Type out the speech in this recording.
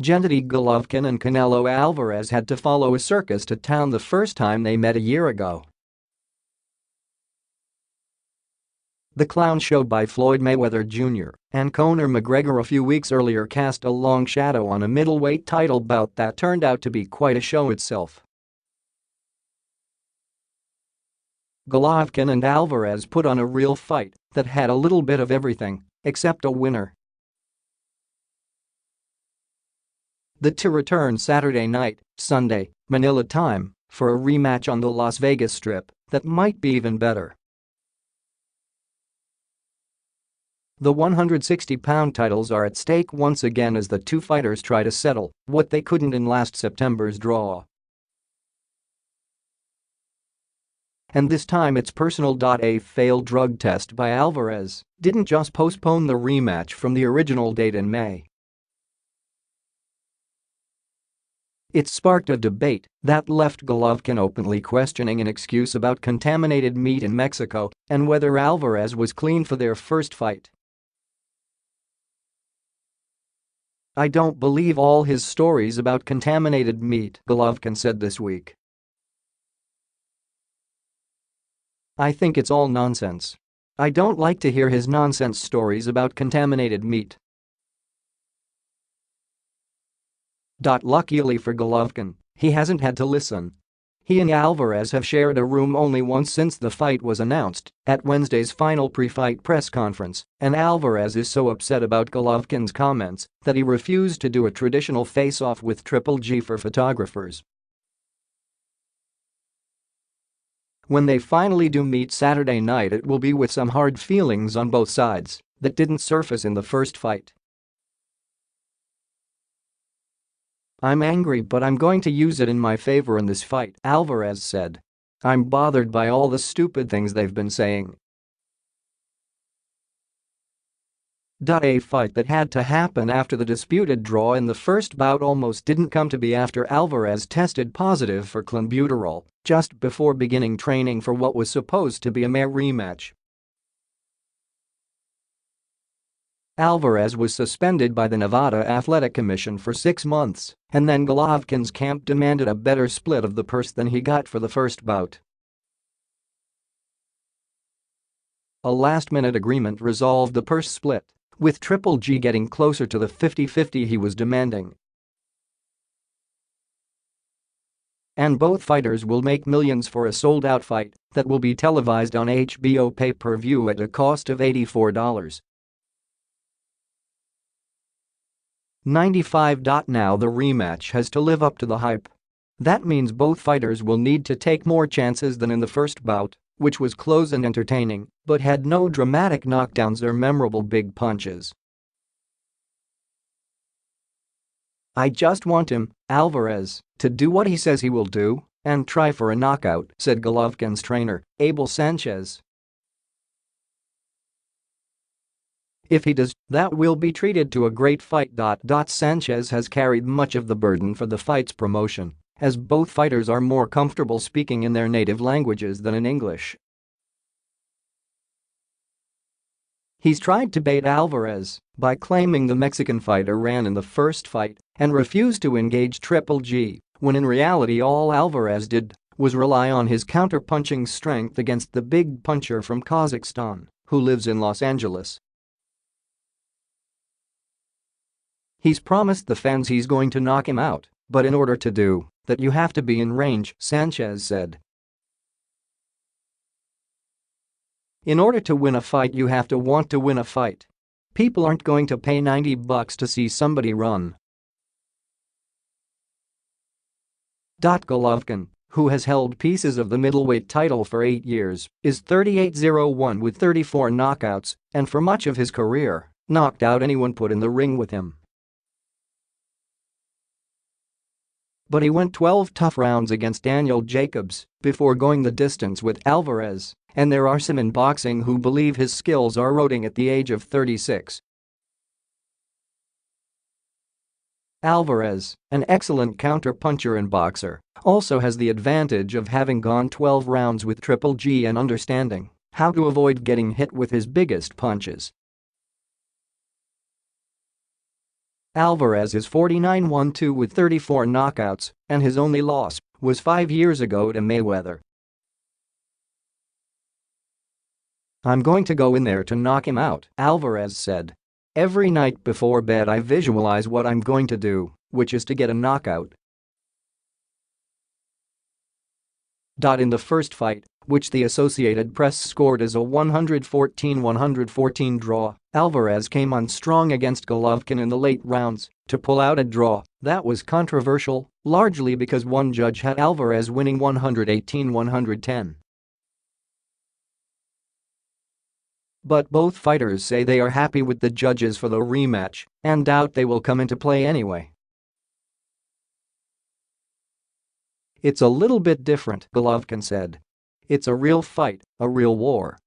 Gennady Golovkin and Canelo Alvarez had to follow a circus to town the first time they met a year ago. The clown show by Floyd Mayweather Jr. and Conor McGregor a few weeks earlier cast a long shadow on a middleweight title bout that turned out to be quite a show itself. Golovkin and Alvarez put on a real fight that had a little bit of everything except a winner. The two returned Saturday night, Sunday, Manila time, for a rematch on the Las Vegas Strip that might be even better. The 160-pound titles are at stake once again as the two fighters try to settle what they couldn't in last September's draw. And this time it's personal. A failed drug test by Alvarez didn't just postpone the rematch from the original date in May. It sparked a debate that left Golovkin openly questioning an excuse about contaminated meat in Mexico and whether Alvarez was clean for their first fight. "I don't believe all his stories about contaminated meat," Golovkin said this week. "I think it's all nonsense. I don't like to hear his nonsense stories about contaminated meat." Luckily for Golovkin, he hasn't had to listen. He and Alvarez have shared a room only once since the fight was announced at Wednesday's final pre-fight press conference, and Alvarez is so upset about Golovkin's comments that he refused to do a traditional face-off with Triple G for photographers. When they finally do meet Saturday night, it will be with some hard feelings on both sides that didn't surface in the first fight. "I'm angry, but I'm going to use it in my favor in this fight," Alvarez said. "I'm bothered by all the stupid things they've been saying." A fight that had to happen after the disputed draw in the first bout almost didn't come to be after Alvarez tested positive for clenbuterol just before beginning training for what was supposed to be a May rematch. Alvarez was suspended by the Nevada Athletic Commission for 6 months, and then Golovkin's camp demanded a better split of the purse than he got for the first bout. A last-minute agreement resolved the purse split, with Triple G getting closer to the 50-50 he was demanding. And both fighters will make millions for a sold-out fight that will be televised on HBO pay-per-view at a cost of $84. 95. Now the rematch has to live up to the hype. That means both fighters will need to take more chances than in the first bout, which was close and entertaining but had no dramatic knockdowns or memorable big punches. "I just want him, Alvarez, to do what he says he will do and try for a knockout," said Golovkin's trainer, Abel Sanchez. "If he does, that will be treated to a great fight." Sanchez has carried much of the burden for the fight's promotion, as both fighters are more comfortable speaking in their native languages than in English. He's tried to bait Alvarez by claiming the Mexican fighter ran in the first fight and refused to engage Triple G, when in reality all Alvarez did was rely on his counter-punching strength against the big puncher from Kazakhstan, who lives in Los Angeles. "He's promised the fans he's going to knock him out, but in order to do that you have to be in range," Sanchez said. "In order to win a fight you have to want to win a fight. People aren't going to pay $90 to see somebody run." Golovkin, who has held pieces of the middleweight title for 8 years, is 38-0-1 with 34 knockouts and for much of his career knocked out anyone put in the ring with him. But he went 12 tough rounds against Daniel Jacobs before going the distance with Alvarez, and there are some in boxing who believe his skills are eroding at the age of 36. Alvarez, an excellent counter-puncher and boxer, also has the advantage of having gone 12 rounds with Triple G and understanding how to avoid getting hit with his biggest punches. Alvarez is 49-1-2 with 34 knockouts, and his only loss was 5 years ago to Mayweather. "I'm going to go in there to knock him out," Alvarez said. "Every night before bed I visualize what I'm going to do, which is to get a knockout." In the first fight, which the Associated Press scored as a 114-114 draw, Alvarez came on strong against Golovkin in the late rounds to pull out a draw that was controversial, largely because one judge had Alvarez winning 118-110. But both fighters say they are happy with the judges for the rematch and doubt they will come into play anyway. "It's a little bit different," Golovkin said. "It's a real fight, a real war.